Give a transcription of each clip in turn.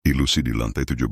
Ilusi di lantai 17.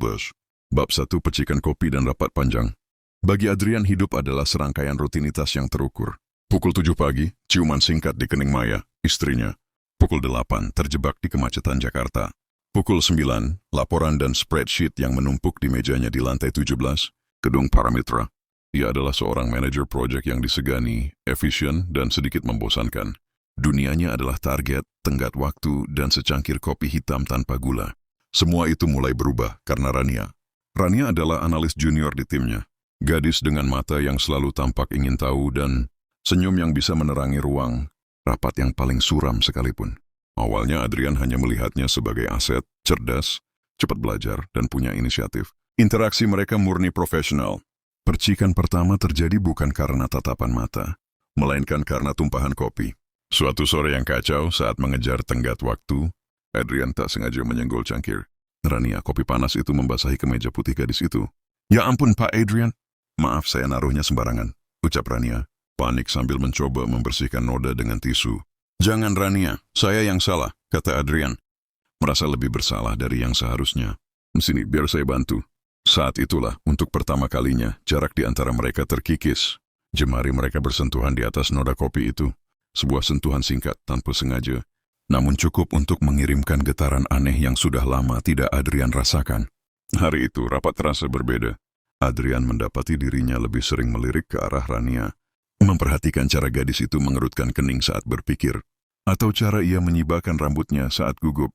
Bab 1 Percikan kopi dan rapat panjang. Bagi Adrian hidup adalah serangkaian rutinitas yang terukur. Pukul 7 pagi, ciuman singkat di kening Maya, istrinya. Pukul 8, terjebak di kemacetan Jakarta. Pukul 9, laporan dan spreadsheet yang menumpuk di mejanya di lantai 17, gedung Paramitra. Ia adalah seorang manajer proyek yang disegani, efisien, dan sedikit membosankan. Dunianya adalah target, tenggat waktu, dan secangkir kopi hitam tanpa gula. Semua itu mulai berubah karena Rania. Rania adalah analis junior di timnya. Gadis dengan mata yang selalu tampak ingin tahu dan senyum yang bisa menerangi ruang rapat yang paling suram sekalipun. Awalnya Adrian hanya melihatnya sebagai aset, cerdas, cepat belajar, dan punya inisiatif. Interaksi mereka murni profesional. Percikan pertama terjadi bukan karena tatapan mata, melainkan karena tumpahan kopi. Suatu sore yang kacau saat mengejar tenggat waktu, Adrian tak sengaja menyenggol cangkir. Rania, kopi panas itu membasahi kemeja putih gadis itu. "Ya ampun Pak Adrian." "Maaf, saya naruhnya sembarangan," ucap Rania, panik sambil mencoba membersihkan noda dengan tisu. "Jangan Rania, saya yang salah," kata Adrian, merasa lebih bersalah dari yang seharusnya. "Sini, biar saya bantu." Saat itulah, untuk pertama kalinya, jarak di antara mereka terkikis. Jemari mereka bersentuhan di atas noda kopi itu. Sebuah sentuhan singkat tanpa sengaja, namun cukup untuk mengirimkan getaran aneh yang sudah lama tidak Adrian rasakan. Hari itu rapat terasa berbeda. Adrian mendapati dirinya lebih sering melirik ke arah Rania, memperhatikan cara gadis itu mengerutkan kening saat berpikir, atau cara ia menyibakkan rambutnya saat gugup.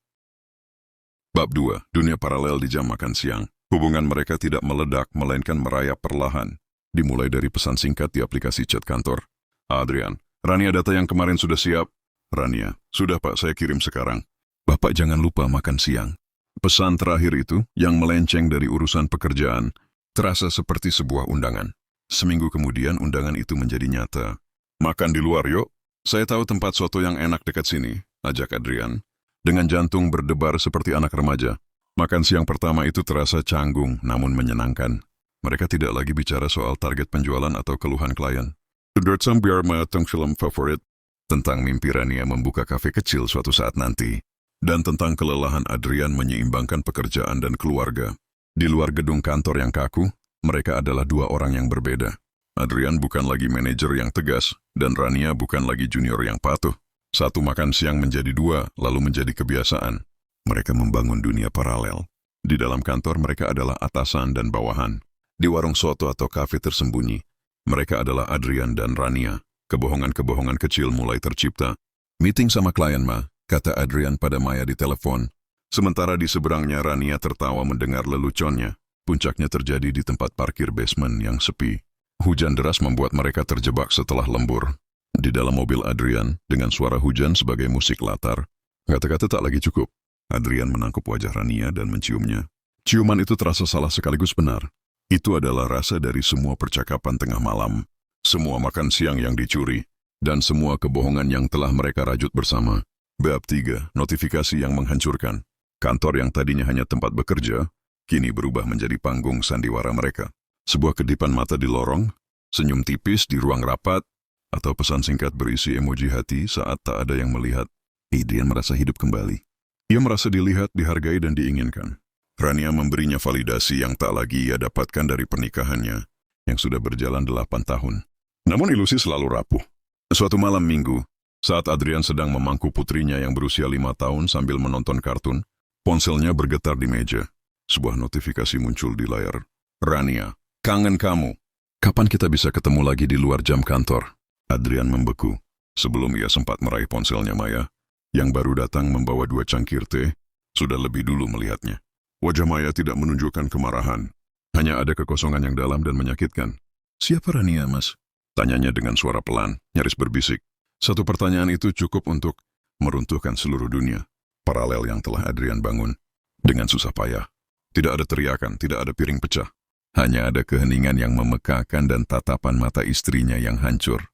Bab 2. Dunia paralel di jam makan siang. Hubungan mereka tidak meledak, melainkan merayap perlahan. Dimulai dari pesan singkat di aplikasi chat kantor. "Adrian, Rania, data yang kemarin sudah siap." "Rania, sudah Pak, saya kirim sekarang." "Bapak jangan lupa makan siang." Pesan terakhir itu, yang melenceng dari urusan pekerjaan, terasa seperti sebuah undangan. Seminggu kemudian undangan itu menjadi nyata. "Makan di luar yuk, saya tahu tempat soto yang enak dekat sini," ajak Adrian, dengan jantung berdebar seperti anak remaja. Makan siang pertama itu terasa canggung namun menyenangkan. Mereka tidak lagi bicara soal target penjualan atau keluhan klien. "Sam biar matang film favorit," tentang mimpi Rania membuka kafe kecil suatu saat nanti, dan tentang kelelahan Adrian menyeimbangkan pekerjaan dan keluarga. Di luar gedung kantor yang kaku, mereka adalah dua orang yang berbeda. Adrian bukan lagi manajer yang tegas, dan Rania bukan lagi junior yang patuh. Satu makan siang menjadi dua, lalu menjadi kebiasaan. Mereka membangun dunia paralel. Di dalam kantor mereka adalah atasan dan bawahan. Di warung soto atau kafe tersembunyi, mereka adalah Adrian dan Rania. Kebohongan-kebohongan kecil mulai tercipta. "Meeting sama klien, Ma," kata Adrian pada Maya di telepon. Sementara di seberangnya Rania tertawa mendengar leluconnya. Puncaknya terjadi di tempat parkir basement yang sepi. Hujan deras membuat mereka terjebak setelah lembur. Di dalam mobil Adrian, dengan suara hujan sebagai musik latar, kata-kata tak lagi cukup. Adrian menangkup wajah Rania dan menciumnya. Ciuman itu terasa salah sekaligus benar. Itu adalah rasa dari semua percakapan tengah malam, semua makan siang yang dicuri, dan semua kebohongan yang telah mereka rajut bersama. Bab 3. Notifikasi yang menghancurkan. Kantor yang tadinya hanya tempat bekerja, kini berubah menjadi panggung sandiwara mereka. Sebuah kedipan mata di lorong, senyum tipis di ruang rapat, atau pesan singkat berisi emoji hati saat tak ada yang melihat. Adrian merasa hidup kembali. Ia merasa dilihat, dihargai, dan diinginkan. Rania memberinya validasi yang tak lagi ia dapatkan dari pernikahannya, yang sudah berjalan 8 tahun. Namun ilusi selalu rapuh. Suatu malam minggu, saat Adrian sedang memangku putrinya yang berusia 5 tahun sambil menonton kartun, ponselnya bergetar di meja. Sebuah notifikasi muncul di layar. "Rania, kangen kamu. Kapan kita bisa ketemu lagi di luar jam kantor?" Adrian membeku. Sebelum ia sempat meraih ponselnya Maya, yang baru datang membawa 2 cangkir teh, sudah lebih dulu melihatnya. Wajah Maya tidak menunjukkan kemarahan. Hanya ada kekosongan yang dalam dan menyakitkan. "Siapa Rania, Mas?" tanyanya dengan suara pelan, nyaris berbisik. Satu pertanyaan itu cukup untuk meruntuhkan seluruh dunia. Paralel yang telah Adrian bangun. Dengan susah payah. Tidak ada teriakan, tidak ada piring pecah. Hanya ada keheningan yang memekakan dan tatapan mata istrinya yang hancur.